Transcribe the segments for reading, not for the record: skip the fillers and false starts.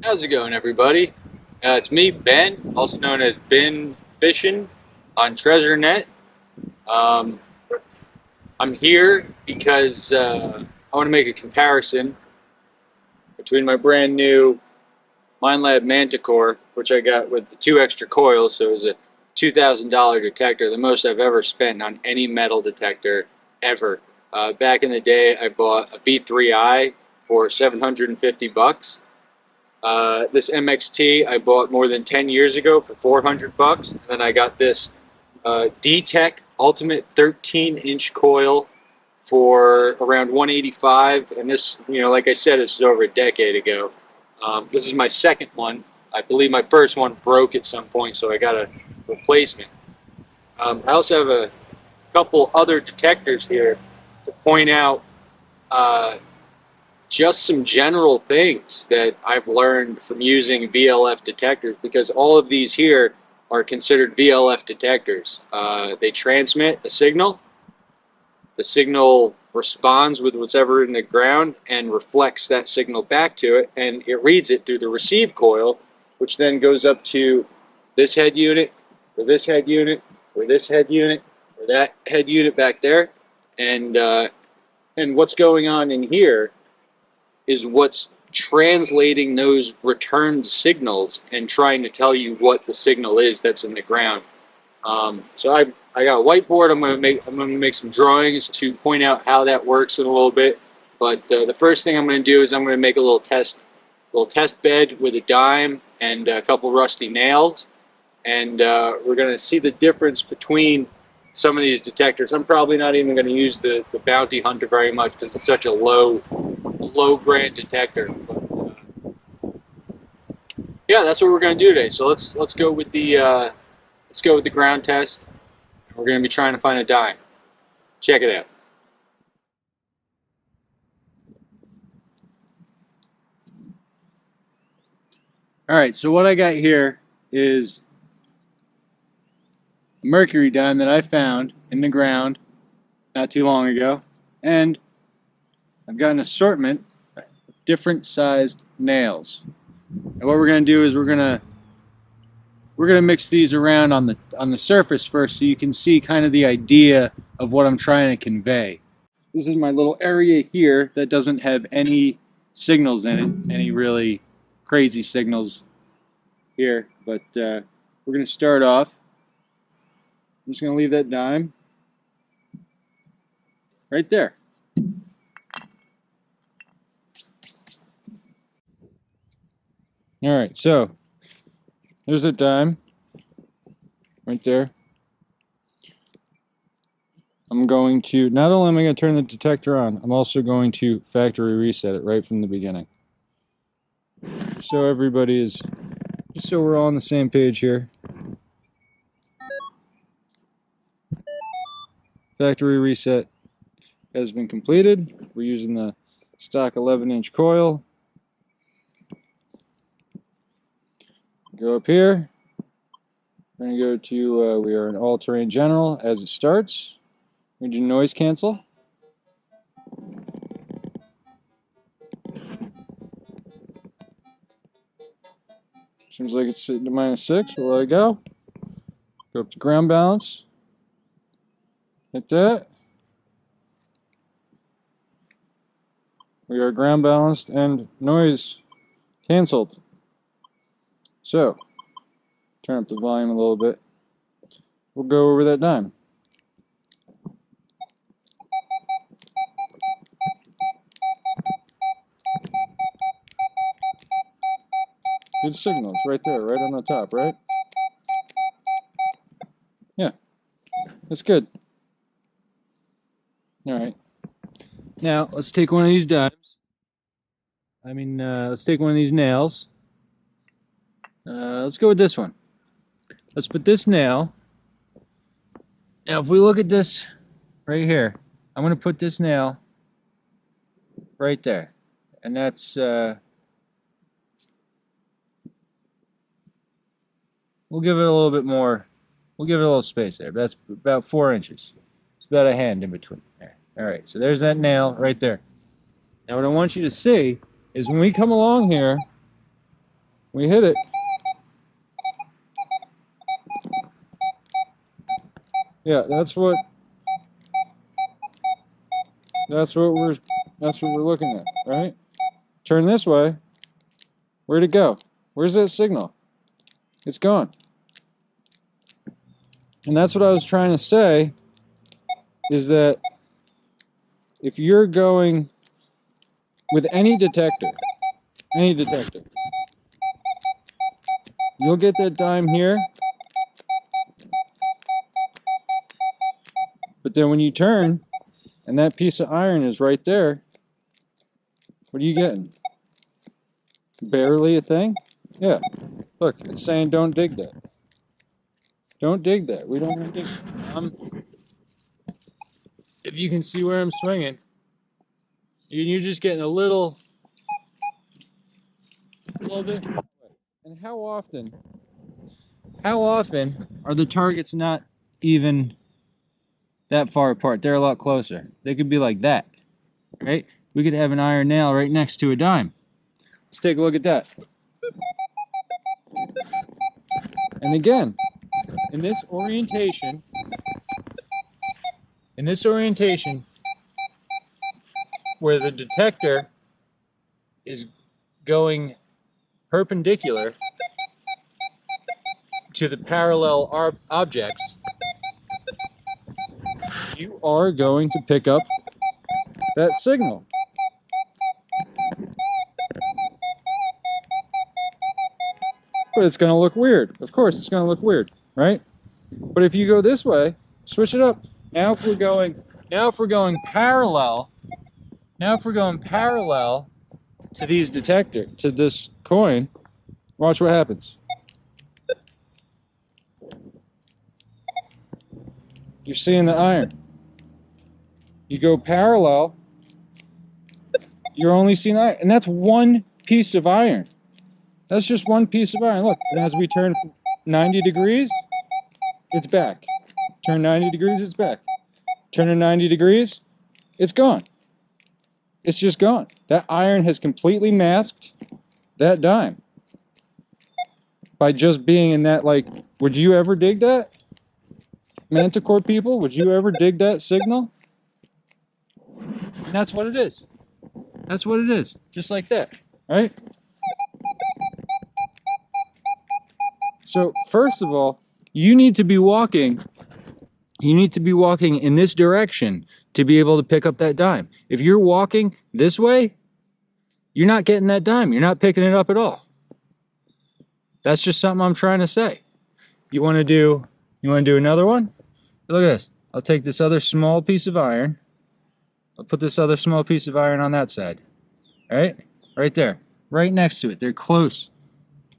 How's it going, everybody? It's me, Ben, also known as Ben Fishing on TreasureNet. Um, I'm here because I want to make a comparison between my brand new Minelab Manticore, which I got with the two extra coils, so it was a $2,000 detector, the most I've ever spent on any metal detector ever. Back in the day, I bought a B3i for 750 bucks. This MXT I bought more than 10 years ago for 400 bucks. And then I got this D-Tech Ultimate 13-inch coil for around 185. And this, like I said, this was over a decade ago. This is my second one. I believe my first one broke at some point, so I got a replacement. I also have a couple other detectors here to point out just some general things that I've learned from using VLF detectors, because all of these here are considered VLF detectors. They transmit a signal. The signal responds with whatever in the ground and reflects that signal back to it, and it reads it through the receive coil, which then goes up to this head unit, or this head unit, or this head unit, or that head unit back there, and what's going on in here is what's translating those returned signals and trying to tell you what the signal is that's in the ground. So I got a whiteboard. I'm gonna make some drawings to point out how that works in a little bit. But the first thing I'm gonna do is I'm gonna make a little test bed with a dime and a couple rusty nails, and we're gonna see the difference between some of these detectors. I'm probably not even going to use the Bounty Hunter very much because it's such a low brand detector. But, yeah, that's what we're going to do today. So let's go with the ground test. We're going to be trying to find a dime. Check it out. All right, so what I got here is a mercury dime that I found in the ground not too long ago, and I've got an assortment of different sized nails. And what we're going to do is we're going to mix these around on the surface first, so you can see kind of the idea of what I'm trying to convey. This is my little area here that doesn't have any signals in it, any really crazy signals here. But we're going to start off. I'm just going to leave that dime right there. All right, so there's a dime right there. I'm going to, not only am I going to turn the detector on, I'm also going to factory reset it right from the beginning. So everybody is, just so we're all on the same page here. Factory reset has been completed. We're using the stock 11-inch coil. Go up here. We're going to go to, we are in all-terrain general as it starts. We're going to do noise cancel. Seems like it's sitting to -6. We'll let it go. Go up to ground balance. Hit that. We are ground balanced and noise canceled. So, turn up the volume a little bit. We'll go over that dime. Good signals right there, right on the top, right? Yeah, that's good. All right. Now, let's take one of these dimes. Let's take one of these nails. Let's go with this one. Let's put this nail. Now, if we look at this right here, I'm going to put this nail right there. And that's, we'll give it a little bit more, we'll give it a little space there. That's about 4 inches. It's about a hand in between there. All right, so there's that nail right there. Now, what I want you to see is when we come along here, We hit it. Yeah, that's what we're looking at, right? Turn this way. Where'd it go? Where's that signal? It's gone. And that's what I was trying to say, is that if you're going with any detector, you'll get that dime here, but then when you turn and that piece of iron is right there, what are you getting? Barely a thing? Yeah. Look, it's saying don't dig that. Don't dig that. We don't want to dig it. If you can see where I'm swinging, you're just getting a little bit. And how often are the targets not even that far apart? They're a lot closer. They could be like that, right? We could have an iron nail right next to a dime. Let's take a look at that. And again, in this orientation, where the detector is going perpendicular to the parallel objects, you are going to pick up that signal. But it's going to look weird. Of course, it's going to look weird, right? But if you go this way, switch it up. Now if we're going parallel, to this coin, watch what happens. You're seeing the iron. You go parallel, you're only seeing iron. And that's one piece of iron. That's just one piece of iron. Look, and as we turn 90 degrees, it's back. Turn 90 degrees, it's back. Turn it 90 degrees, it's gone. It's just gone. That iron has completely masked that dime. By just being in that, like, would you ever dig that? Manticore people, would you ever dig that signal? And that's what it is. That's what it is. Just like that, right? So, first of all, you need to be walking in this direction to be able to pick up that dime. If you're walking this way, you're not getting that dime. You're not picking it up at all. That's just something I'm trying to say. You want to do another one? Look at this. I'll take this other small piece of iron. I'll put this other small piece of iron on that side. All right? Right there. Right next to it. They're close.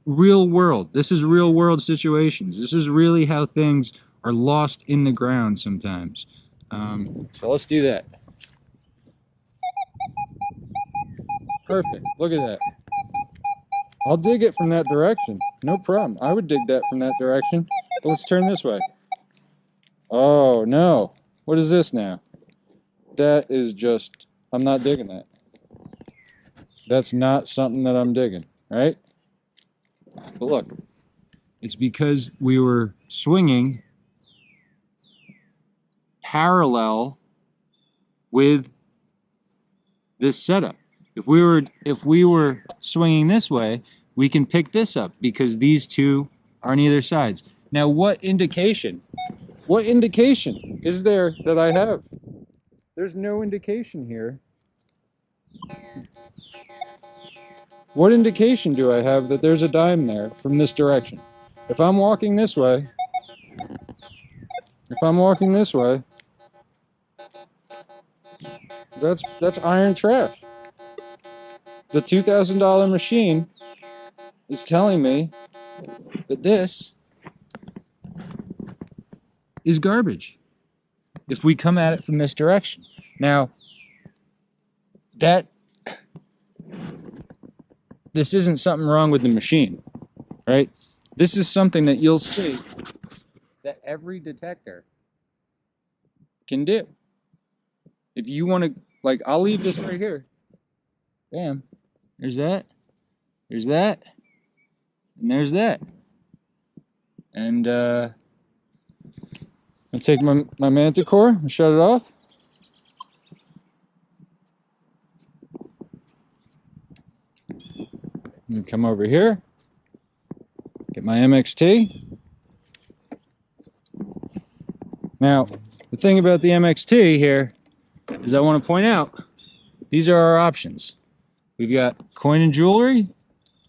Real world. This is real world situations. This is really how things are lost in the ground sometimes. So let's do that. Perfect. Look at that. I'll dig it from that direction. No problem. I would dig that from that direction. But let's turn this way. Oh, no. What is this now? That is just, I'm not digging that. That's not something that I'm digging, right? But look, it's because we were swinging parallel with this setup. If we were swinging this way, we can pick this up because these two are on either sides. Now, what indication is there that I have? There's no indication here. What indication do I have that there's a dime there from this direction? If I'm walking this way, that's iron trash. The $2,000 machine is telling me that this is garbage if we come at it from this direction. Now, this isn't something wrong with the machine, right? This is something that you'll see that every detector can do. If you want to, like, I'll leave this right here. Bam. There's that. There's that. And there's that. And I'll take my Manticore and shut it off. And come over here, get my MXT. Now, the thing about the MXT here is I want to point out, these are our options. We've got coin and jewelry,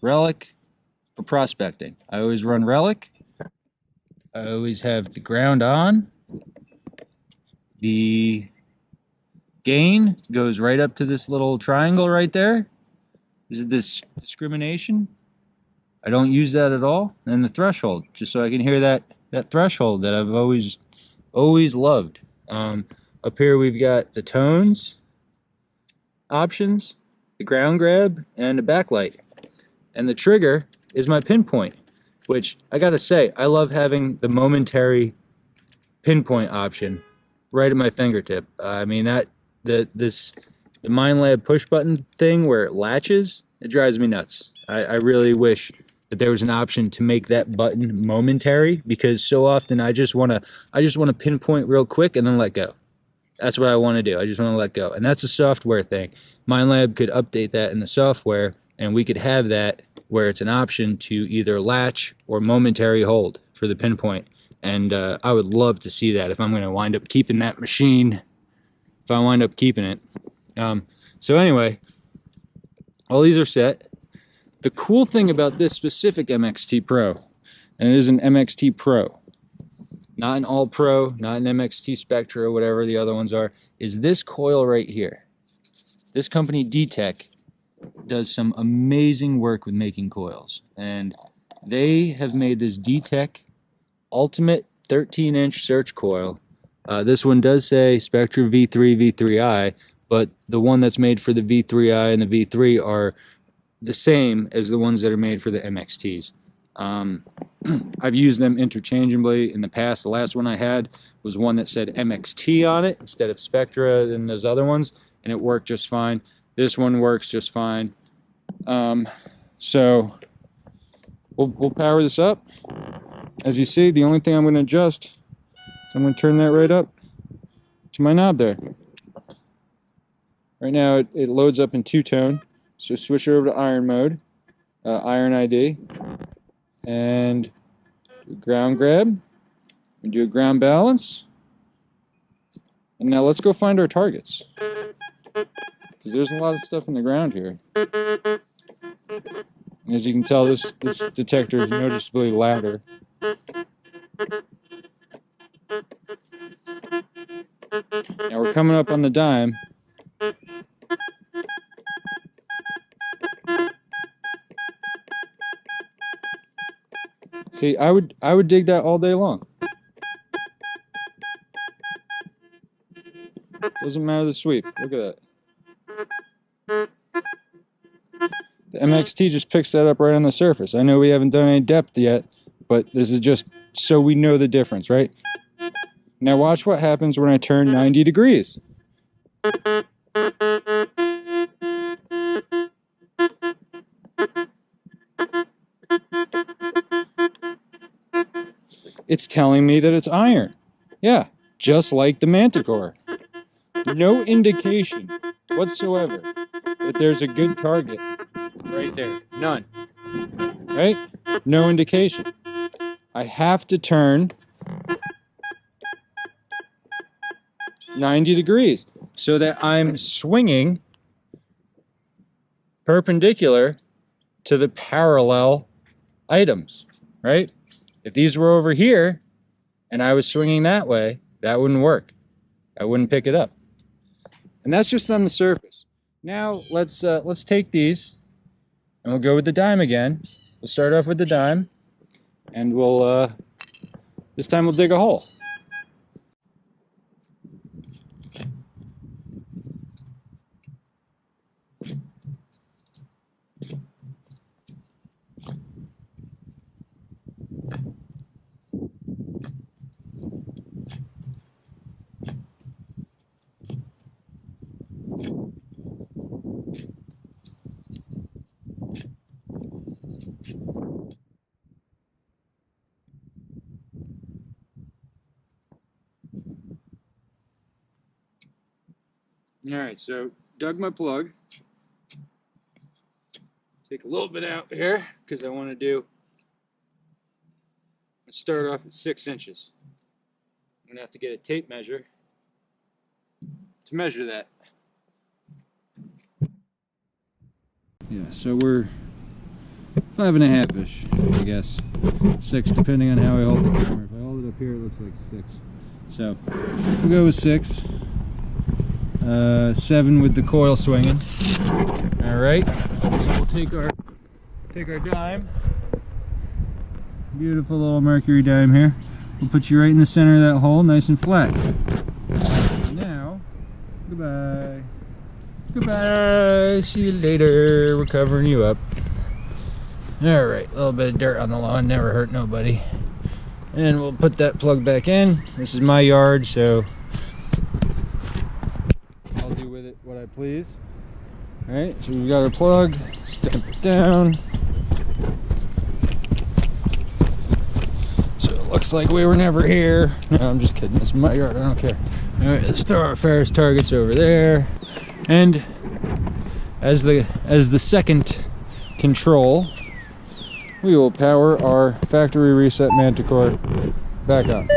relic, for prospecting. I always run relic. I always have the ground on. The gain goes right up to this little triangle right there. This is this discrimination. I don't use that at all. And the threshold, just so I can hear that threshold that I've always loved. Up here we've got the tones options, the ground grab, and the backlight. And the trigger is my pinpoint, which I gotta say, I love having the momentary pinpoint option right at my fingertip. I mean, the Minelab push button thing where it latches, it drives me nuts. I really wish that there was an option to make that button momentary, because so often I just wanna pinpoint real quick and then let go. That's what I want to do. I just want to let go. And that's a software thing. Minelab could update that in the software, and we could have that where it's an option to either latch or momentary hold for the pinpoint. And I would love to see that if I'm going to wind up keeping that machine, if I wind up keeping it. So anyway, all these are set. The cool thing about this specific MXT Pro, and it is an MXT Pro, not an All Pro, not an MXT Spectra, or whatever the other ones are, is this coil right here. This company, DTech, does some amazing work with making coils. And they have made this DTech Ultimate 13-inch search coil. This one does say Spectra V3, V3i, but the one that's made for the V3i and the V3 are the same as the ones that are made for the MXTs. I've used them interchangeably in the past. The last one I had was one that said MXT on it instead of Spectra and those other ones, and it worked just fine. This one works just fine. So we'll power this up. As you see, the only thing I'm going to adjust is I'm going to turn that right up to my knob there. Right now it loads up in two-tone, so switch over to iron mode, iron ID, and ground grab. We do a ground balance. And now let's go find our targets, because there's a lot of stuff in the ground here. And as you can tell, this detector is noticeably louder. Now we're coming up on the dime. See, I would dig that all day long. Doesn't matter the sweep. Look at that. The MXT just picks that up right on the surface. I know we haven't done any depth yet, but this is just so we know the difference, right? Now watch what happens when I turn 90 degrees. It's telling me that it's iron. Yeah, just like the Manticore. No indication whatsoever that there's a good target right there. None. Right? No indication. I have to turn 90 degrees so that I'm swinging perpendicular to the parallel items, right? If these were over here and I was swinging that way, that wouldn't work. I wouldn't pick it up. And that's just on the surface. Now let's take these and we'll go with the dime again. We'll start off with the dime, and we'll this time we'll dig a hole. Alright, so dug my plug. Take a little bit out here because I want to start off at 6 inches. I'm going to have to get a tape measure to measure that. Yeah, so we're 5.5-ish, I guess. 6, depending on how I hold the camera. If I hold it up here, it looks like 6. So, we'll go with 6. 7 with the coil swinging. Alright, so we'll take our dime. Beautiful little mercury dime here. We'll put you right in the center of that hole, nice and flat. Now, goodbye. Goodbye. See you later. We're covering you up. Alright, a little bit of dirt on the lawn, never hurt nobody. And we'll put that plug back in. This is my yard, so I'll do with it what I please. Alright, so we've got our plug, step it down. So it looks like we were never here. No, I'm just kidding, it's my yard, I don't care. Alright, let's throw our ferrous targets over there. And as the second control, we will power our factory reset Manticore back on.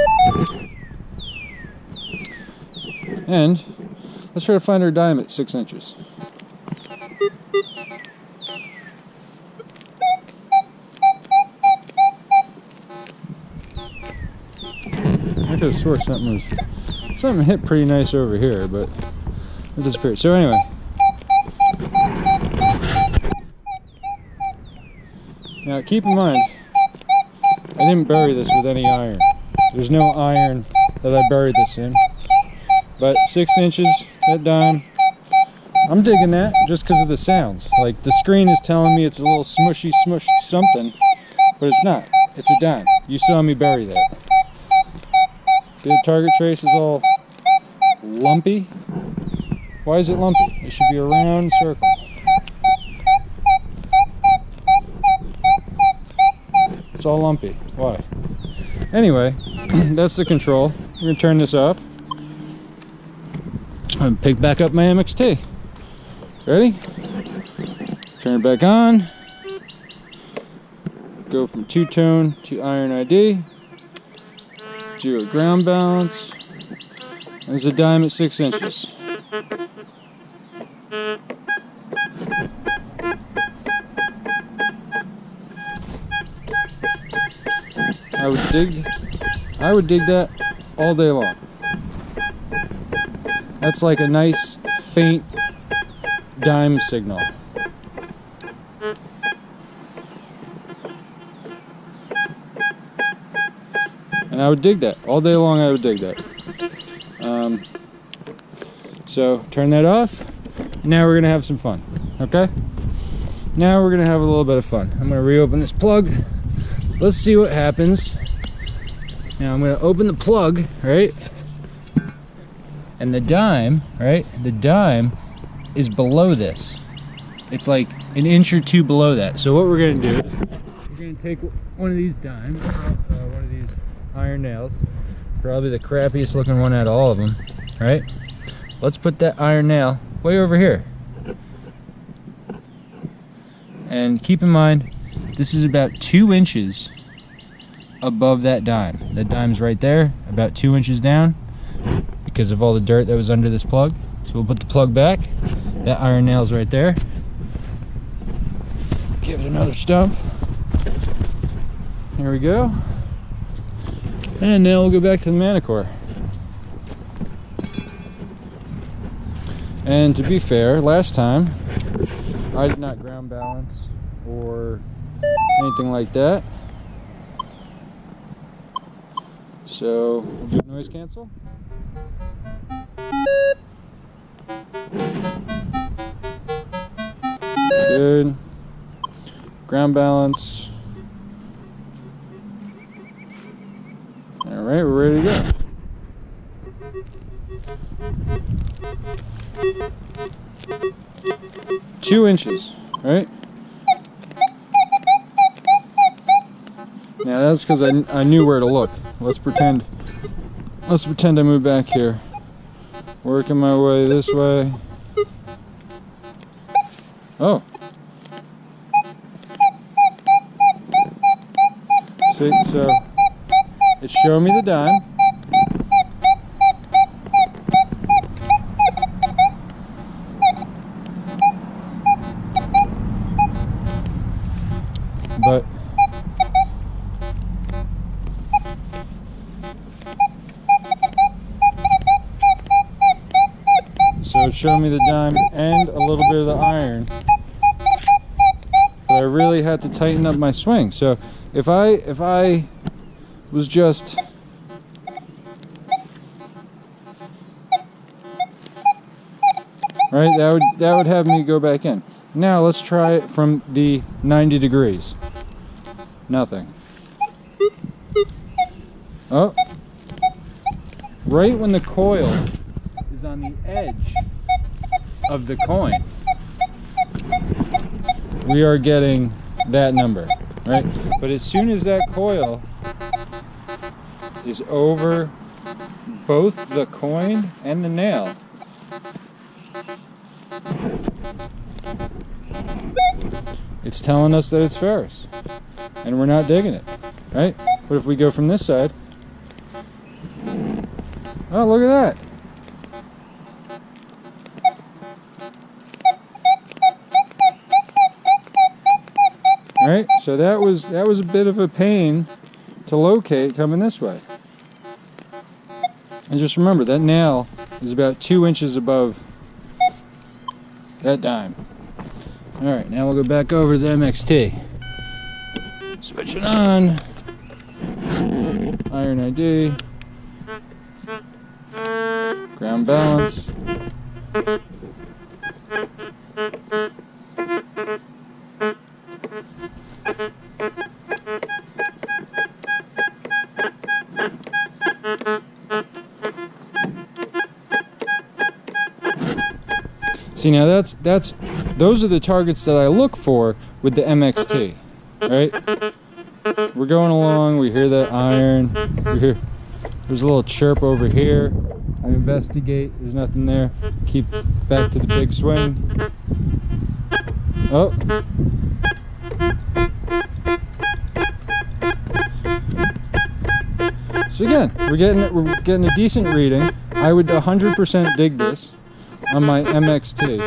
And let's try to find our dime at 6 inches. I could have swore something hit pretty nice over here, but it disappeared. So anyway, now keep in mind, I didn't bury this with any iron. There's no iron that I buried this in. But 6 inches, that dime, I'm digging that just because of the sounds. Like the screen is telling me it's a little smushy something, but it's not. It's a dime. You saw me bury that. The target trace is all lumpy. Why is it lumpy? It should be a round circle. It's all lumpy. Why? Anyway, that's the control. We're going to turn this off. I'm going to pick back up my MXT. Ready? Turn it back on. Go from two-tone to iron ID. Do a ground balance. There's a dime at 6 inches. I would dig that all day long. That's like a nice faint dime signal. And I would dig that all day long. I would dig that. So turn that off. Now we're gonna have some fun. Okay? Now we're gonna have a little bit of fun. I'm gonna reopen this plug. Let's see what happens. Now I'm gonna open the plug, right? And the dime, right? The dime is below this. It's like an inch or two below that. So what we're gonna do is we're gonna take one of these dimes, one of these iron nails, probably the crappiest looking one out of all of them, right? Let's put that iron nail way over here. And keep in mind, this is about 2 inches above that dime. That dime's right there, about 2 inches down, because of all the dirt that was under this plug. So we'll put the plug back. That iron nail's right there. Give it another stump. Here we go. And now we'll go back to the Manticore. And to be fair, last time I did not ground balance or anything like that. So we'll do noise cancel. Good. Ground balance. Alright, we're ready to go. Two inches, right? Now that's because I knew where to look. Let's pretend I move back here. Working my way this way. Oh. See, so it's showing me the dime. But so it's showing me the dime and a little bit of the iron. But I really had to tighten up my swing. So if I was just right, that would have me go back in. Now let's try it from the 90 degrees. Nothing. Oh. Right when the coil is on the edge of the coin, we are getting that number, right? But as soon as that coil is over both the coin and the nail, it's telling us that it's ferrous, and we're not digging it, right? But if we go from this side, oh, look at that. All right, so that was a bit of a pain to locate coming this way. And just remember, that nail is about 2 inches above that dime. All right, now we'll go back over to the MXT. Switch it on. Iron ID. Ground balance. See, now those are the targets that I look for with the MXT, right? We're going along, we hear that iron, there's a little chirp over here. I investigate, there's nothing there. Keep back to the big swing. Oh. So again, we're getting a decent reading. I would 100% dig this on my MXT.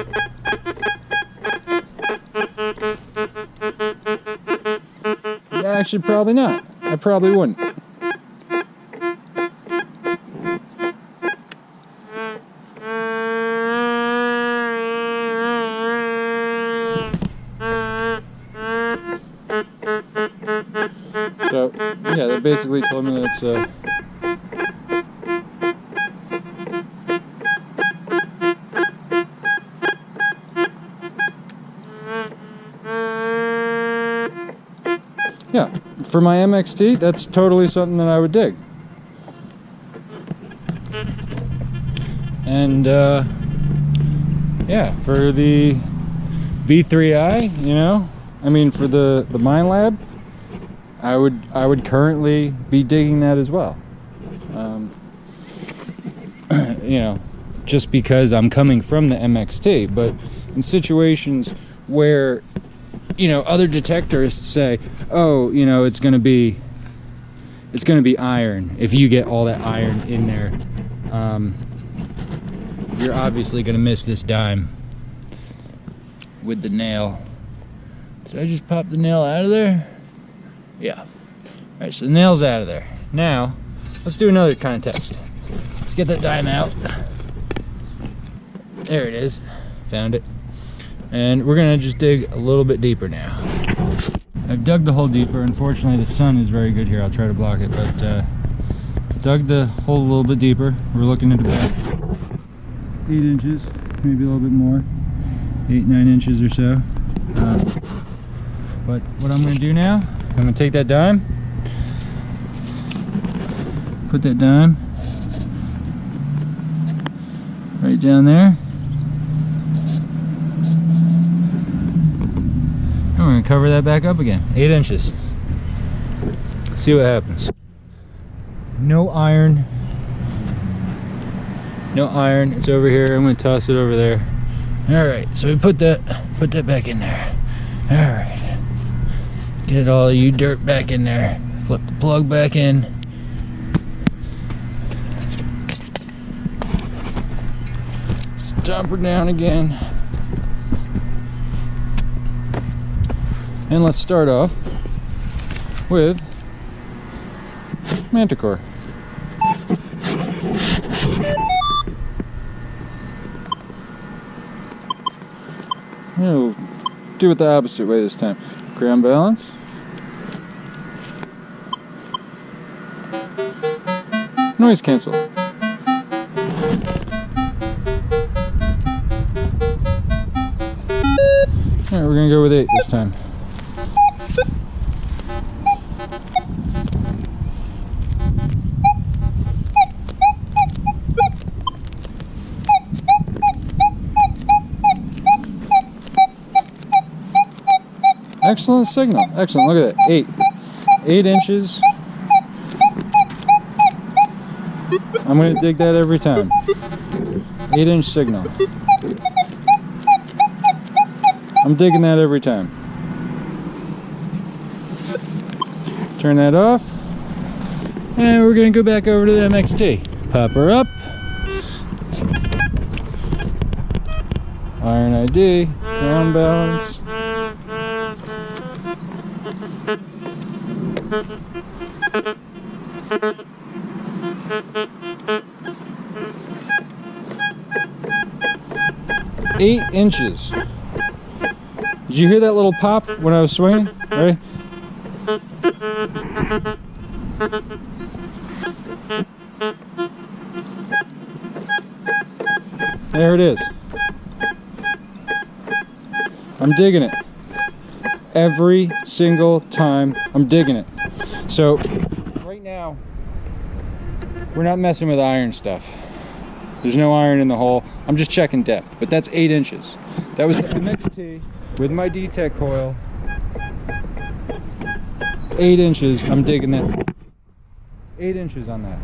Yeah, actually, probably not. I probably wouldn't. So, yeah, that basically told me that it's yeah, for my MXT, that's totally something that I would dig. And yeah, for the V3i, you know, I mean, for the Minelab, I would currently be digging that as well. You know, just because I'm coming from the MXT, but in situations where, you know, other detectorists say, oh, you know, it's gonna be iron. If you get all that iron in there, you're obviously gonna miss this dime with the nail. Did I just pop the nail out of there? Yeah. All right, so the nail's out of there. Now, let's do another kind of test. Let's get that dime out. There it is. Found it. And we're gonna just dig a little bit deeper now. I've dug the hole deeper. Unfortunately, the sun is very good here. I'll try to block it, but dug the hole a little bit deeper. We're looking at about 8 inches, maybe a little bit more, 8-9 inches or so. But what I'm gonna do now, I'm gonna take that dime, put that dime right down there. And we're gonna cover that back up again, 8 inches. See what happens. No iron No iron. It's over here. I'm gonna toss it over there. All right. So we put that back in there. All right. Get all you dirt back in there. Flip the plug back in. Stomp her down again. And let's start off with Manticore. We'll do it the opposite way this time. Ground balance. Noise cancel. Alright, we're gonna go with 8 this time. Excellent signal. Excellent. Look at that. 8 inches. I'm going to dig that every time. 8-inch signal. I'm digging that every time. Turn that off. And we're going to go back over to the MXT. Pop her up. Iron ID. Ground balance. Eight inches. Did you hear that little pop when I was swinging? Ready? There it is. I'm digging it. Every single time I'm digging it. So right now we're not messing with iron stuff. There's no iron in the hole. I'm just checking depth, but that's 8 inches. That was the MXT with my detect coil. 8 inches. I'm digging that. 8 inches on that.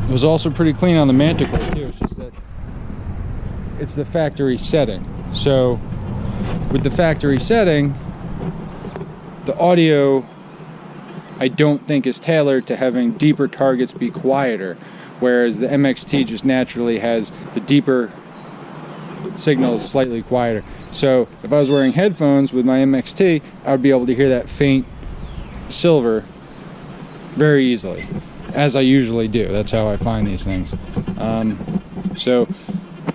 It was also pretty clean on the Manticore too. It's just that it's the factory setting. So with the factory setting, the audio I don't think is tailored to having deeper targets be quieter, whereas the MXT just naturally has the deeper signals slightly quieter. So if I was wearing headphones with my MXT, I would be able to hear that faint silver very easily, as I usually do. That's how I find these things. So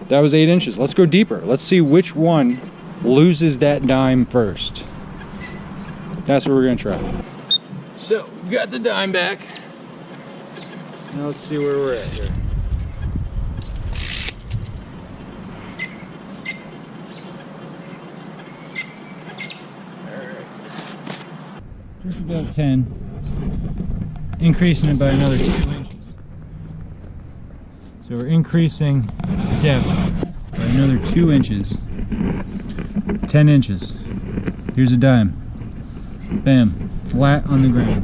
that was 8 inches. Let's go deeper. Let's see which one loses that dime first. That's what we're gonna try. So we got the dime back. Now let's see where we're at here. Alright. Just about 10. Increasing it by another 2 inches. So we're increasing depth by another 2 inches. 10 inches. Here's a dime. Bam. Flat on the ground.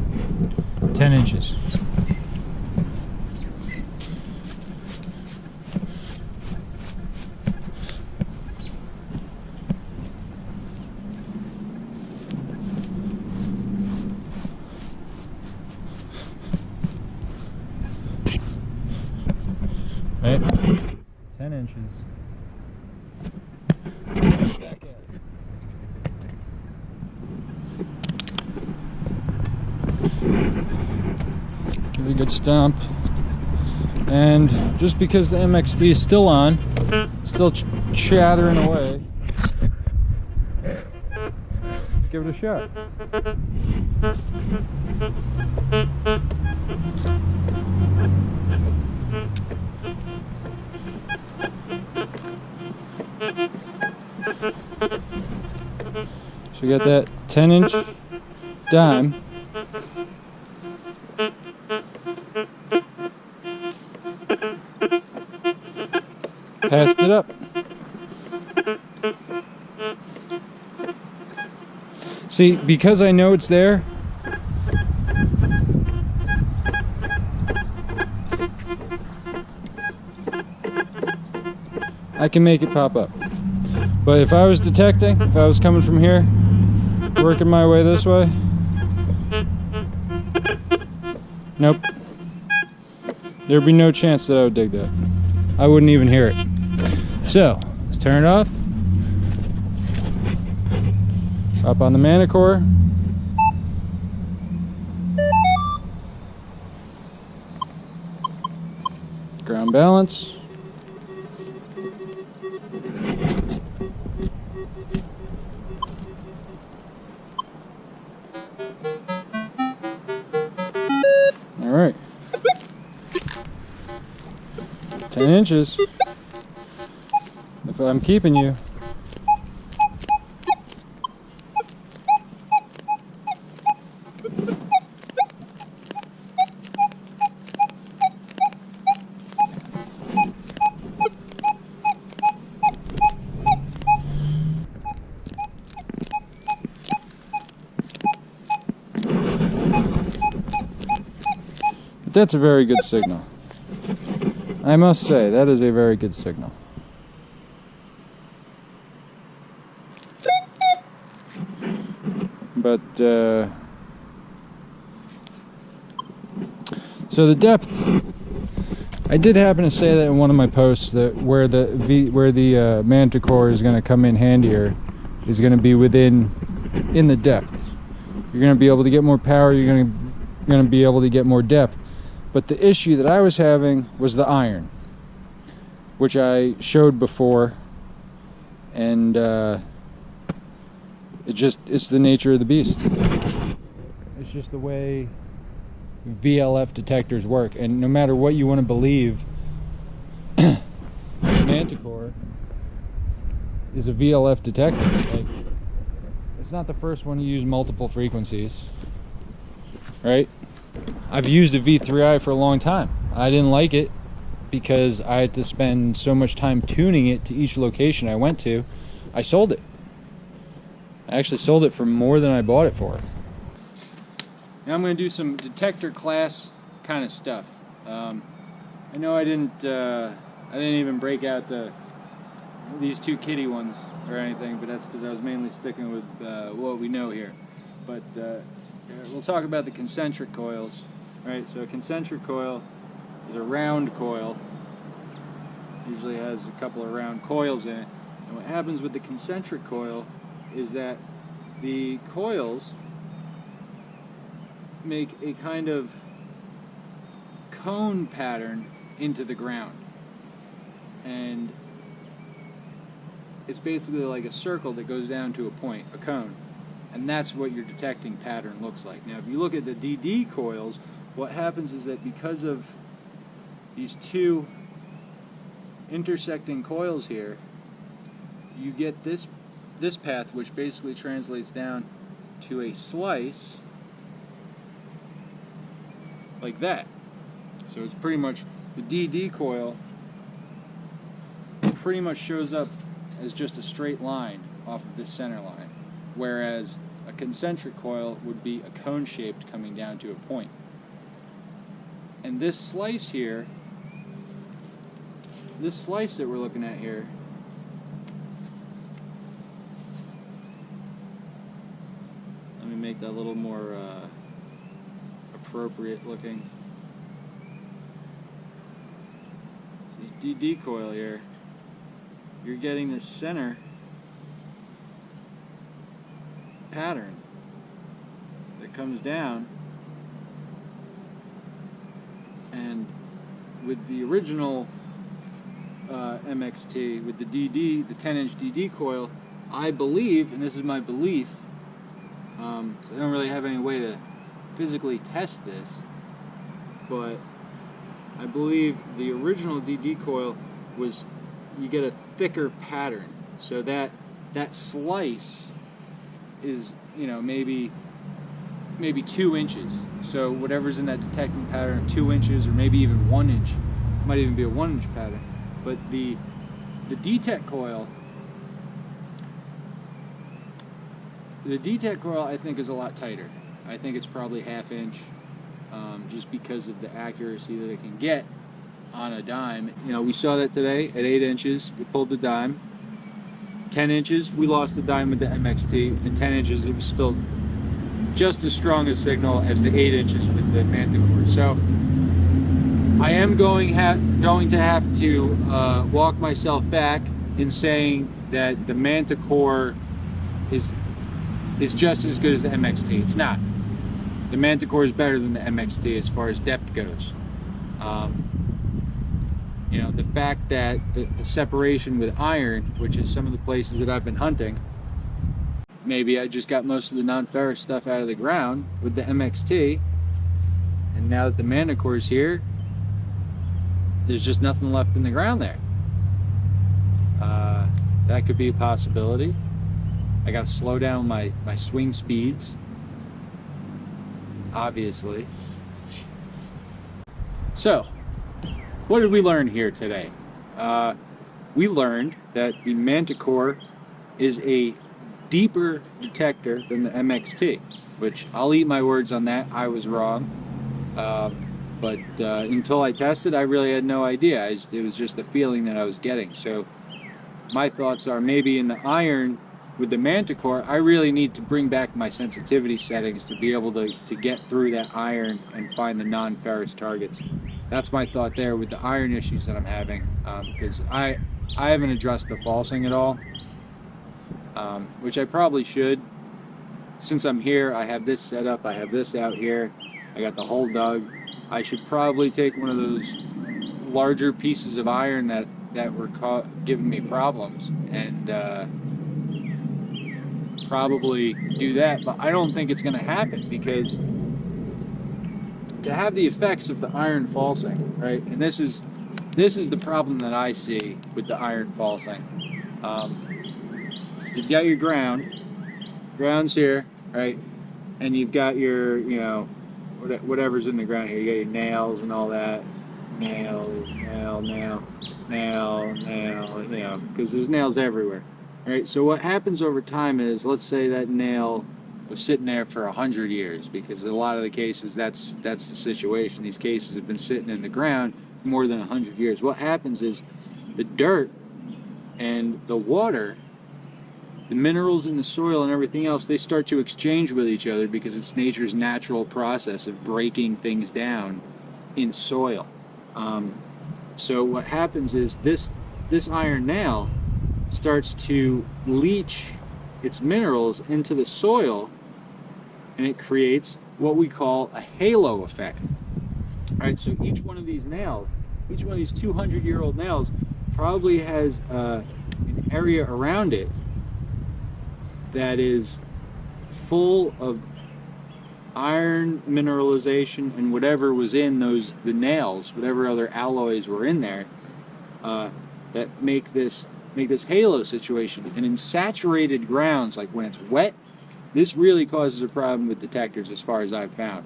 10 inches. Right? 10 inches. Back at it. Give it a good stomp. And just because the MXT is still on, still chattering away, let's give it a shot. So we got that 10-inch dime. Passed it up. See, because I know it's there, I can make it pop up. But if I was detecting, if I was coming from here, working my way this way, nope. There'd be no chance that I would dig that. I wouldn't even hear it. So, let's turn it off. Up on the Manticore. Ground balance. All right. 10 inches. If I'm keeping you. That's a very good signal. I must say, that is a very good signal. But, so the depth, I did happen to say that in one of my posts, that where the Manticore is going to come in handier is going to be in the depths. You're going to be able to get more power, you're going to be able to get more depth. But the issue that I was having was the iron, which I showed before, and it's the nature of the beast. It's just the way VLF detectors work, and no matter what you want to believe, Manticore is a VLF detector. Like, it's not the first one to use multiple frequencies, right? I've used a V3i for a long time. I didn't like it because I had to spend so much time tuning it to each location I went to. I sold it. I actually sold it for more than I bought it for. Now I'm going to do some detector class kind of stuff. I know I didn't even break out these two kitty ones or anything, but that's because I was mainly sticking with what we know here. But we'll talk about the concentric coils. Right, so a concentric coil is a round coil. Usually has a couple of round coils in it. And what happens with the concentric coil is that the coils make a kind of cone pattern into the ground. And it's basically like a circle that goes down to a point, a cone. And that's what your detecting pattern looks like. Now, if you look at the DD coils, what happens is that because of these two intersecting coils here, you get this path, which basically translates down to a slice like that. So it's pretty much, the DD coil pretty much shows up as just a straight line off of this center line, whereas a concentric coil would be a cone shaped coming down to a point. And this slice here, this slice that we're looking at here, let me make that a little more appropriate looking. So this DD coil here, you're getting this center pattern that comes down. And with the original MXT, with the DD, the 10-inch DD coil, I believe, and this is my belief, so I don't really have any way to physically test this, but I believe the original DD coil was, you get a thicker pattern, so that slice is, you know, maybe 2 inches. So whatever's in that detecting pattern of 2 inches, or maybe even 1 inch, might even be a 1 inch pattern. But the detect coil, I think is a lot tighter. I think it's probably 1/2 inch, just because of the accuracy that it can get. on a dime. We saw that today at 8 inches. We pulled the dime. 10 inches, we lost the dime with the MXT. At 10 inches, it was still just as strong a signal as the 8 inches with the Manticore. So I am going to have to walk myself back in saying that the Manticore is just as good as the MXT. It's not. The Manticore is better than the MXT as far as depth goes. The fact that the separation with iron, which is some of the places that I've been hunting, maybe I just got most of the non-ferrous stuff out of the ground with the MXT, and now that the Manticore is here, there's just nothing left in the ground there. That could be a possibility. I got to slow down my swing speeds, obviously. So, what did we learn here today? We learned that the Manticore is a deeper detector than the MXT, which I'll eat my words on that. I was wrong. But until I tested, I really had no idea. It was just the feeling that I was getting. So my thoughts are maybe in the iron with the Manticore, I really need to bring back my sensitivity settings to be able to get through that iron and find the non-ferrous targets. That's my thought there with the iron issues that I'm having, because I haven't addressed the falsing at all, which I probably should. Since I'm here, I have this set up, I have this out here, I got the hole dug. I should probably take one of those larger pieces of iron that were giving me problems and probably do that, but I don't think it's going to happen because to have the effects of the iron falsing, right? And this is the problem that I see with the iron falsing. You've got your ground's here, right? And you've got your, whatever's in the ground here. You got your nails and all that. Nail, because there's nails everywhere. Right, so what happens over time is, let's say that nail was sitting there for 100 years, because in a lot of the cases that's the situation. These cases have been sitting in the ground for more than 100 years. What happens is the dirt and the water, the minerals in the soil and everything else, they start to exchange with each other because it's nature's natural process of breaking things down in soil. So what happens is this iron nail starts to leach its minerals into the soil, and it creates what we call a halo effect. All right, so each one of these nails, each one of these 200-year-old nails probably has an area around it that is full of iron mineralization and whatever was in the nails, whatever other alloys were in there, that make this halo situation. And in saturated grounds, like when it's wet, this really causes a problem with detectors as far as I've found.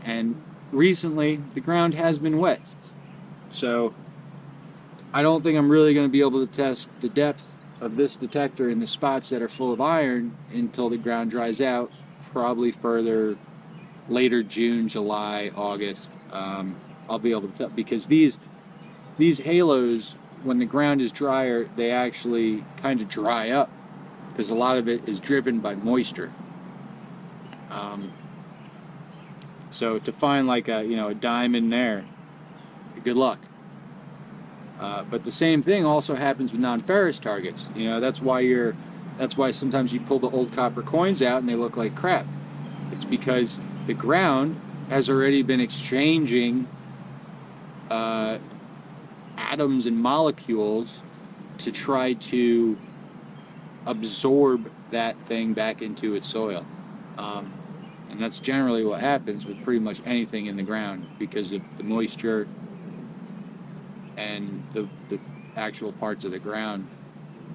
And recently, the ground has been wet. So I don't think I'm really going to be able to test the depth of this detector in the spots that are full of iron until the ground dries out, probably further later June, July, August. I'll be able to tell, because these halos, when the ground is drier, they actually kind of dry up because a lot of it is driven by moisture. So to find like a dime in there, good luck. But the same thing also happens with non-ferrous targets. That's why sometimes you pull the old copper coins out and they look like crap. It's because the ground has already been exchanging atoms and molecules to try to absorb that thing back into its soil. And that's generally what happens with pretty much anything in the ground because of the moisture and the actual parts of the ground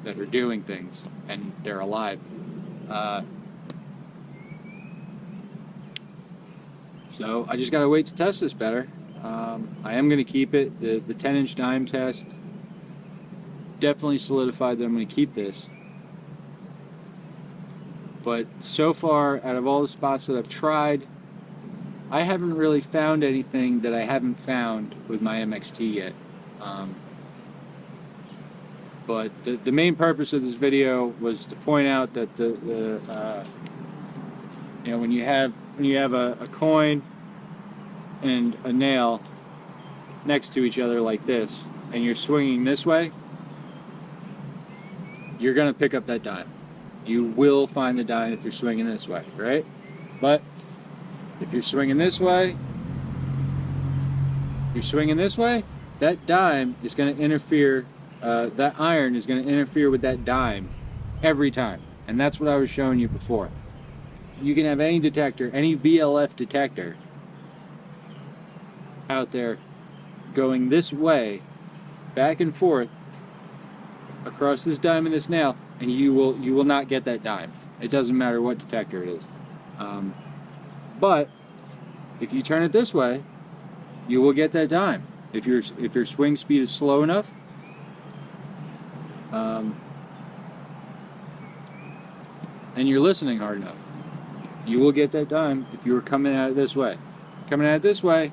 that are doing things, and they're alive. So I just got to wait to test this better. I am going to keep it. The 10-inch dime test definitely solidified that I'm going to keep this. But so far, out of all the spots that I've tried, I haven't really found anything that I haven't found with my MXT yet. Um, but the main purpose of this video was to point out that you know, when you have a coin and a nail next to each other like this, and you're swinging this way, you're gonna pick up that dime. You will find the dime if you're swinging this way, right? But if you're swinging this way, that dime is going to interfere. That iron is going to interfere with that dime every time, and that's what I was showing you before. You can have any detector, any VLF detector out there going this way, back and forth across this dime and this nail, and you will not get that dime. It doesn't matter what detector it is. But if you turn it this way, you will get that dime. If your swing speed is slow enough, and you're listening hard enough, you will get that dime if you were coming at it this way. Coming at it this way,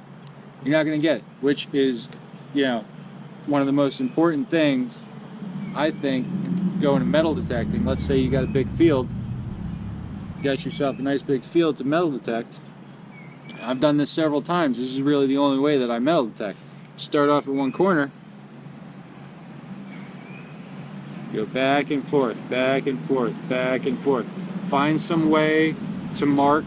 you're not going to get it, which is, you know, one of the most important things, I think, going to metal detecting. Let's say you got a big field, you got yourself a nice big field to metal detect. I've done this several times. This is really the only way that I metal detect. Start off at one corner, go back and forth, back and forth, back and forth. Find some way to mark,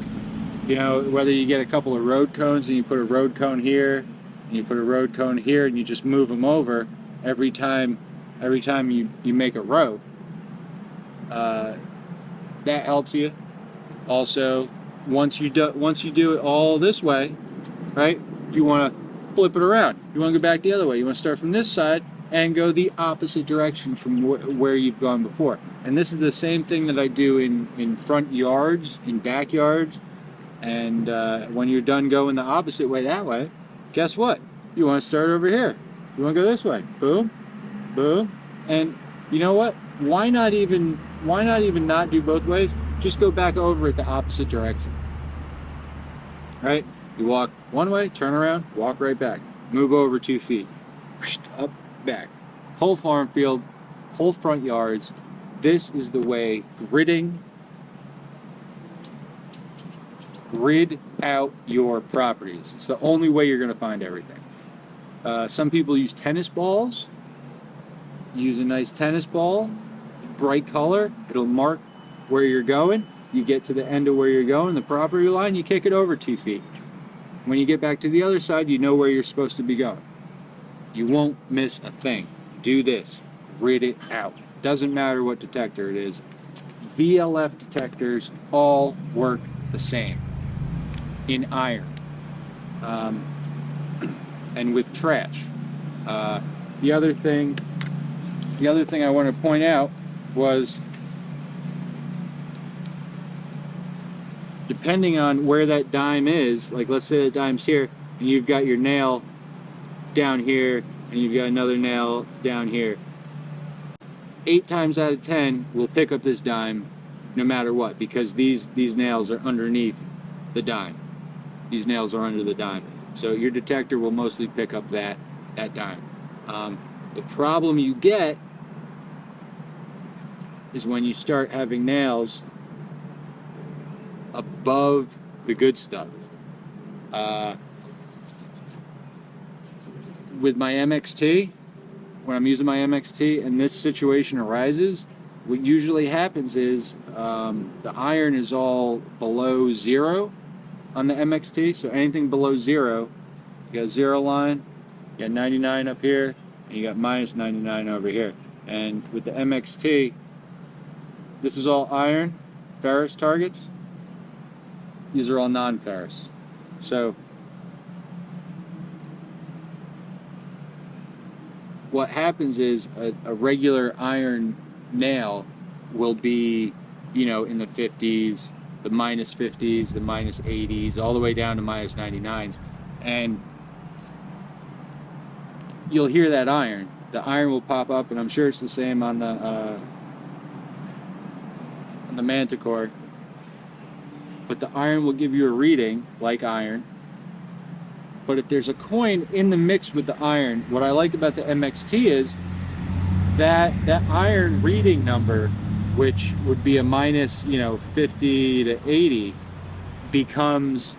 you know, whether you get a couple of road cones and you put a road cone here, and you put a road cone here, and you just move them over every time you make a row. That helps you. Also, once you do it all this way, right? You want to flip it around. You want to go back the other way. You want to start from this side and go the opposite direction from where you've gone before. And this is the same thing that I do in front yards, in backyards. And when you're done going the opposite way that way, guess what? You want to start over here. You want to go this way. Boom, boom. And you know what? Why not even not do both ways? Just go back over it the opposite direction. Right? You walk one way, turn around, walk right back. Move over 2 feet. Up, back. Whole farm field, whole front yards. This is the way grid out your properties. It's the only way you're going to find everything. Some people use tennis balls. Use a nice tennis ball, bright color. It'll mark where you're going. You get to the end of where you're going, the property line, you kick it over 2 feet. When you get back to the other side, you know where you're supposed to be going. You won't miss a thing. Do this. Grid it out. Doesn't matter what detector it is. VLF detectors all work the same in iron and with trash. The other thing I want to point out was, depending on where that dime is, like let's say the dime's here, and you've got your nail down here, and you've got another nail down here. 8 times out of 10, we'll pick up this dime no matter what, because these nails are underneath the dime. These nails are under the dime. So your detector will mostly pick up that dime. The problem you get is when you start having nails above the good stuff. With my MXT, when I'm using my MXT and this situation arises, what usually happens is the iron is all below 0 on the MXT. So anything below 0, you got 0 line, you got 99 up here, and you got minus 99 over here. And with the MXT, this is all iron, ferrous targets. These are all non-ferrous. So what happens is a regular iron nail will be, you know, in the 50s, the minus 50s, the minus 80s, all the way down to minus 99s. And you'll hear that iron. The iron will pop up, and I'm sure it's the same on the Manticore. But the iron will give you a reading like iron, But if there's a coin in the mix with the iron, what I like about the MXT is that iron reading number, which would be a minus, 50 to 80, becomes,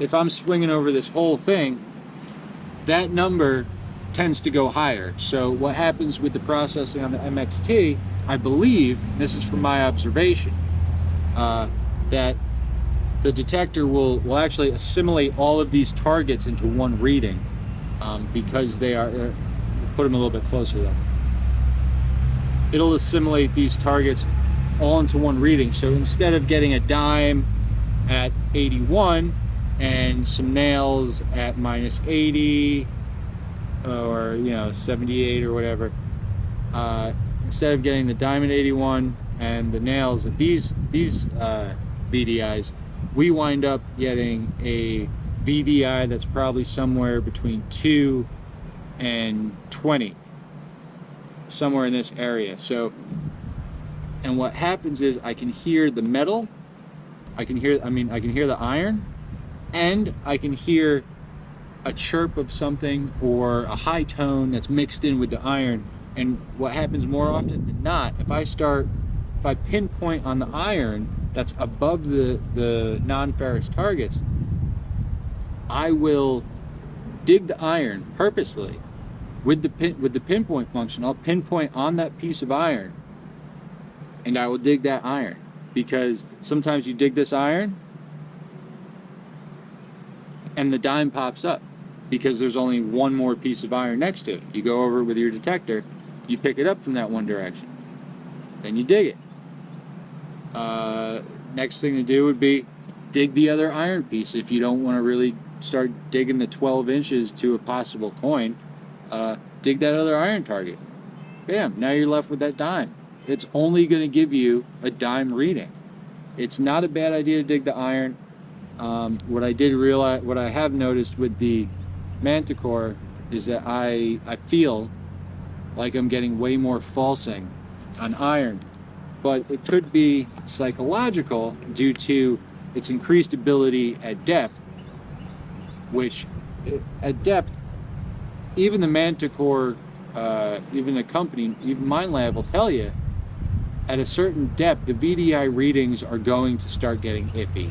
if I'm swinging over this whole thing, that number tends to go higher. So what happens with the processing on the MXT, I believe, this is from my observation, that the detector will actually assimilate all of these targets into one reading, because they are, put them a little bit closer though. It'll assimilate these targets all into one reading. So instead of getting a dime at 81 and some nails at minus 80 or 78 or whatever, instead of getting the dime at 81 and the nails at these VDIs, we wind up getting a VDI that's probably somewhere between 2 and 20, somewhere in this area. So, and what happens is I can hear the metal, I can hear the iron, and I can hear a chirp of something or a high tone that's mixed in with the iron. And what happens more often than not, if I pinpoint on the iron that's above the non-ferrous targets, I will dig the iron purposely with the pinpoint function. I'll pinpoint on that piece of iron, and I will dig that iron, because sometimes you dig this iron and the dime pops up because there's only one more piece of iron next to it. You go over it with your detector, you pick it up from that one direction, then you dig it. Next thing to do would be dig the other iron piece. If you don't want to really start digging the 12 inches to a possible coin, dig that other iron target. Bam, now you're left with that dime. It's only going to give you a dime reading. It's not a bad idea to dig the iron. What I have noticed with the Manticore is that I feel like I'm getting way more falsing on iron, but it could be psychological due to its increased ability at depth, which at depth, even the Manticore, even the company, even Minelab will tell you, at a certain depth, the VDI readings are going to start getting iffy.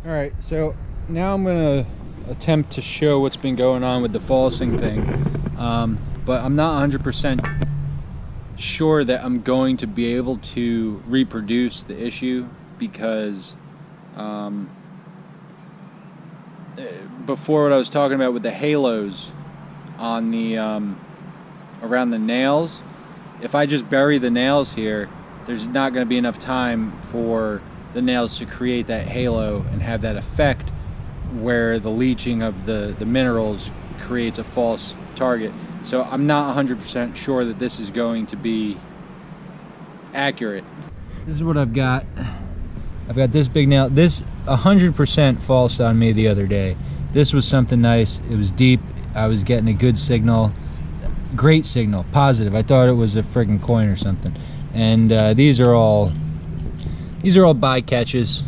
All right, so now I'm going to attempt to show what's been going on with the falsing thing, but I'm not 100% sure that I'm going to be able to reproduce the issue, because before, what I was talking about with the halos on the around the nails, if I just bury the nails here, there's not going to be enough time for the nails to create that halo and have that effect where the leaching of the minerals creates a false target. So I'm not 100% sure that this is going to be accurate. This is what I've got. I've got this big nail. This 100% falsed on me the other day. This was something nice. It was deep. I was getting a good signal. Great signal. Positive. I thought it was a friggin' coin or something. And these are all bycatches.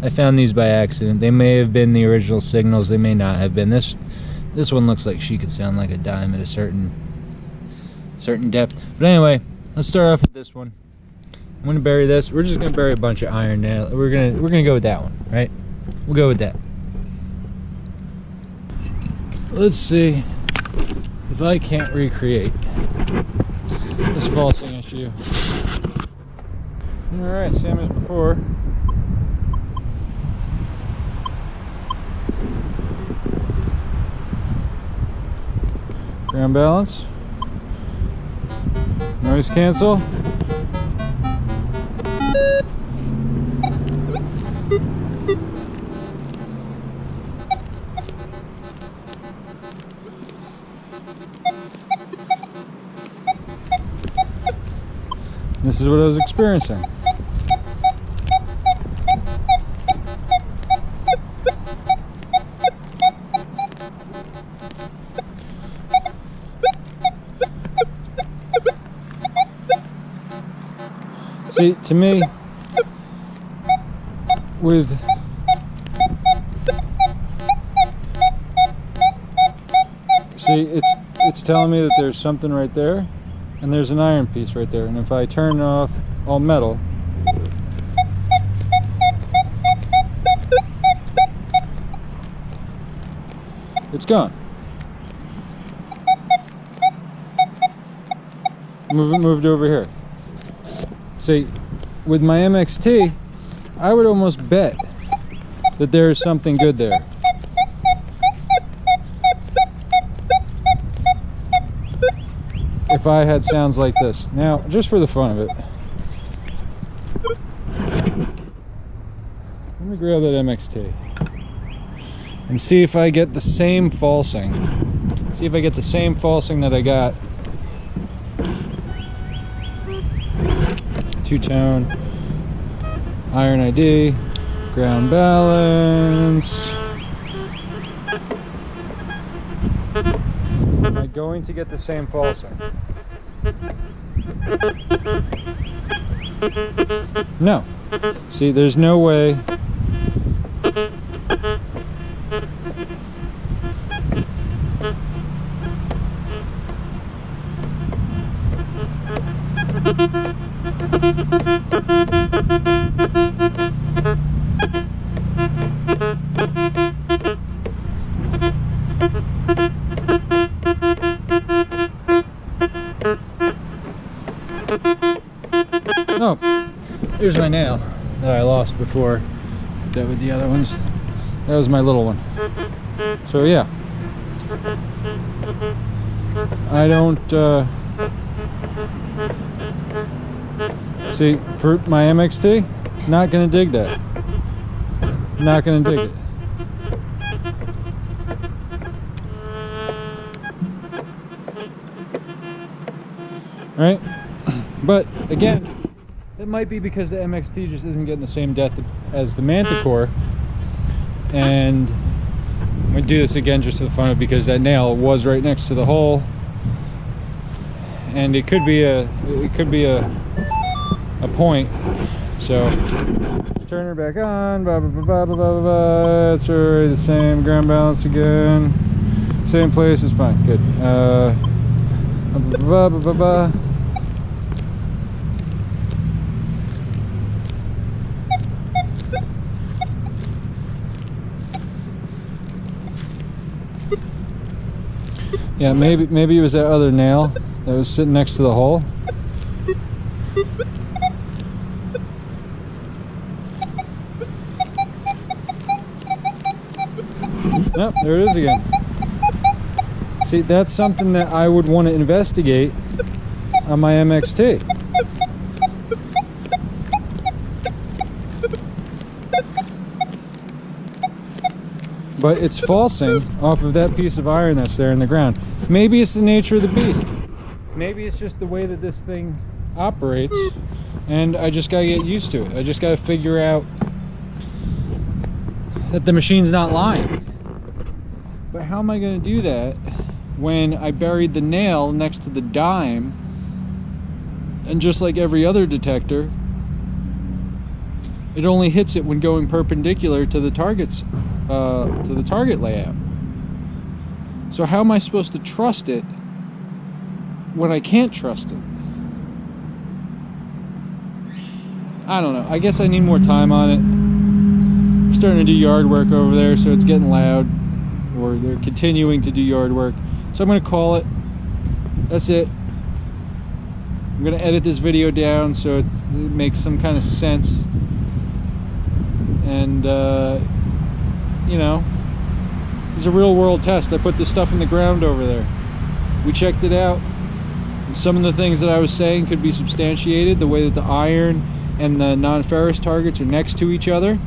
I found these by accident. They may have been the original signals. They may not have been. This one looks like she could sound like a dime at a certain depth. But anyway, let's start off with this one. I'm gonna bury this. We're just gonna bury a bunch of iron nails. We're gonna go with that one, right? We'll go with that. Let's see if I can't recreate this falsing issue. All right, same as before. Ground balance, noise cancel. This is what I was experiencing. See, to me, See, it's telling me that there's something right there, and there's an iron piece right there. And if I turn off all metal, it's gone. Moved over here. See, with my MXT, I would almost bet that there is something good there. If I had sounds like this. Now, just for the fun of it, let me grab that MXT and see if I get the same falsing. See if I get the same falsing that I got. Two-tone, iron ID, ground balance. Am I going to get the same falsing? No. See, there's no way. Oh, here's my nail that I lost before. Put that with the other ones. That was my little one. So yeah, I don't see, for my MXT, not gonna dig that. Not gonna dig it. Right? But again, it might be because the MXT just isn't getting the same depth as the Manticore. And I'm gonna do this again just for the fun of it, because that nail was right next to the hole, and it could be a point. So turn her back on. Blah, blah, blah, blah, blah, blah, blah. It's already the same. Ground balance again. Same place. It's fine. Good. Blah, blah, blah, blah, blah. Yeah, maybe it was that other nail that was sitting next to the hole. Nope, there it is again. See, that's something that I would want to investigate on my MXT. But it's falsing off of that piece of iron that's there in the ground. Maybe it's the nature of the beast. Maybe it's just the way that this thing operates, and I just gotta get used to it. I just gotta figure out that the machine's not lying. But how am I gonna do that when I buried the nail next to the dime, and just like every other detector, it only hits it when going perpendicular to the target layout. So how am I supposed to trust it when I can't trust it? I don't know. I guess I need more time on it. I'm starting to do yard work over there, so it's getting loud, or they're continuing to do yard work. So I'm going to call it. That's it. I'm going to edit this video down so it makes some kind of sense. And you know, it's a real world test. I put this stuff in the ground over there. We checked it out. And some of the things that I was saying could be substantiated. The way that the iron and the non-ferrous targets are next to each other.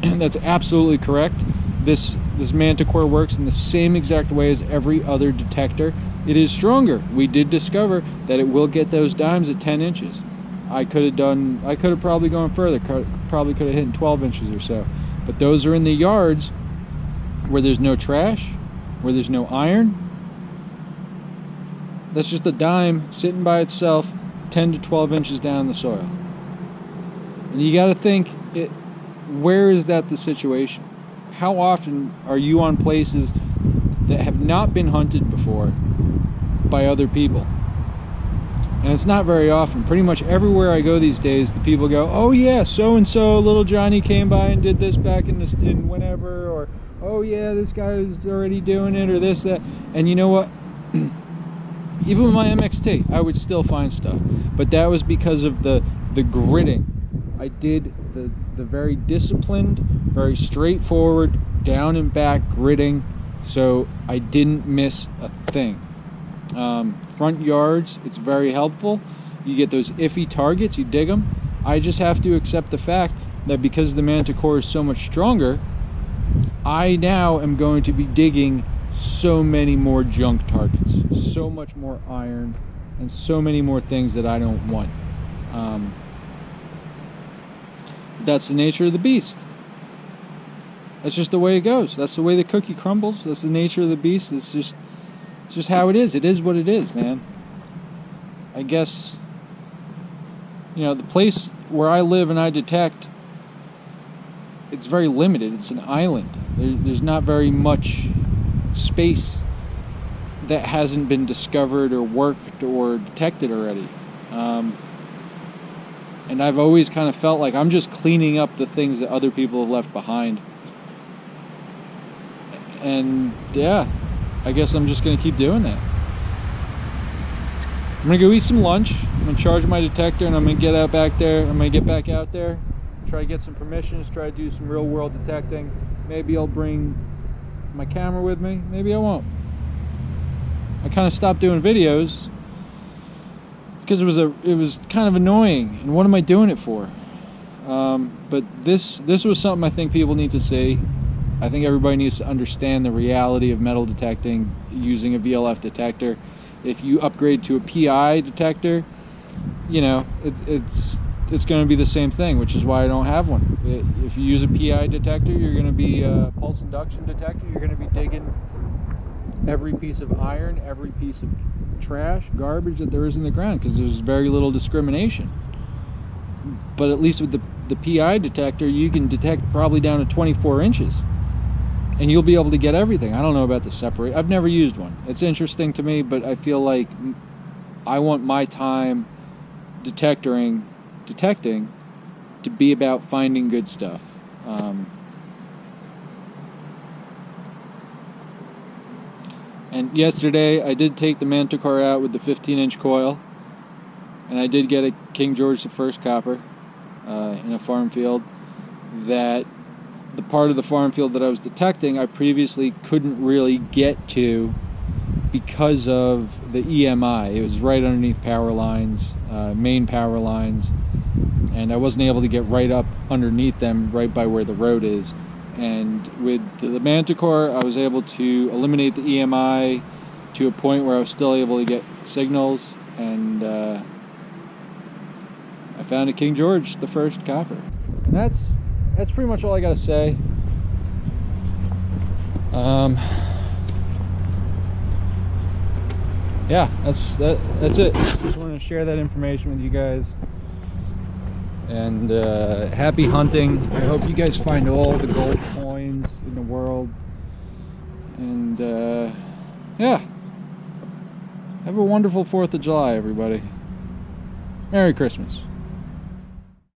That's absolutely correct. This Manticore works in the same exact way as every other detector. It is stronger. We did discover that it will get those dimes at 10 inches. I could have probably gone further. Probably could have hit 12 inches or so. But those are in the yards where there's no trash, where there's no iron. That's just a dime sitting by itself 10 to 12 inches down in the soil. And you got to think, where is that the situation? How often are you on places that have not been hunted before by other people. And it's not very often. Pretty much everywhere I go these days, the people go, "Oh yeah, so and so, little Johnny came by and did this back in whenever," or "Oh yeah, this guy is already doing it," or this, that. And you know what? Even with my MXT, I would still find stuff. But that was because of the gritting. I did the very disciplined, very straightforward, down and back gritting, so I didn't miss a thing. Front yards, it's very helpful. You get those iffy targets, you dig them. I just have to accept the fact that because the Manticore is so much stronger, I now am going to be digging so many more junk targets, so much more iron, and so many more things that I don't want. That's the nature of the beast. That's just the way it goes. That's the way the cookie crumbles. That's the nature of the beast. It's just how it is. It is what it is, man. I guess, you know, the place where I live and I detect, it's very limited. It's an island. There's not very much space that hasn't been discovered or worked or detected already. And I've always kind of felt like I'm just cleaning up the things that other people have left behind. And yeah, I guess I'm just going to keep doing that. I'm going to go eat some lunch. I'm going to charge my detector and I'm going to get out back there. I'm going to get back out there, try to get some permissions, try to do some real world detecting. Maybe I'll bring my camera with me. Maybe I won't. I kind of stopped doing videos because it was kind of annoying. And what am I doing it for? But this was something I think people need to see. I think everybody needs to understand the reality of metal detecting using a VLF detector. If you upgrade to a PI detector, you know, it's going to be the same thing, which is why I don't have one. If you use a PI detector, you're going to be a pulse induction detector. You're going to be digging every piece of iron, every piece of trash, garbage that there is in the ground, because there's very little discrimination. But at least with the PI detector, you can detect probably down to 24 inches. And you'll be able to get everything. I don't know about the separate. I've never used one. It's interesting to me, but I feel like I want my time detecting to be about finding good stuff. And yesterday I did take the Manticore out with the 15-inch coil, and I did get a King George I copper in a farm field. That the part of the farm field that I was detecting, I previously couldn't really get to because of the EMI. It was right underneath power lines, main power lines, and I wasn't able to get right up underneath them, right by where the road is. And with the Manticore, I was able to eliminate the EMI to a point where I was still able to get signals, and I found a King George I copper. And that's pretty much all I gotta say. Yeah, that's it. Just wanted to share that information with you guys. And happy hunting. I hope you guys find all the gold coins in the world. And yeah, have a wonderful 4th of July, everybody. Merry Christmas.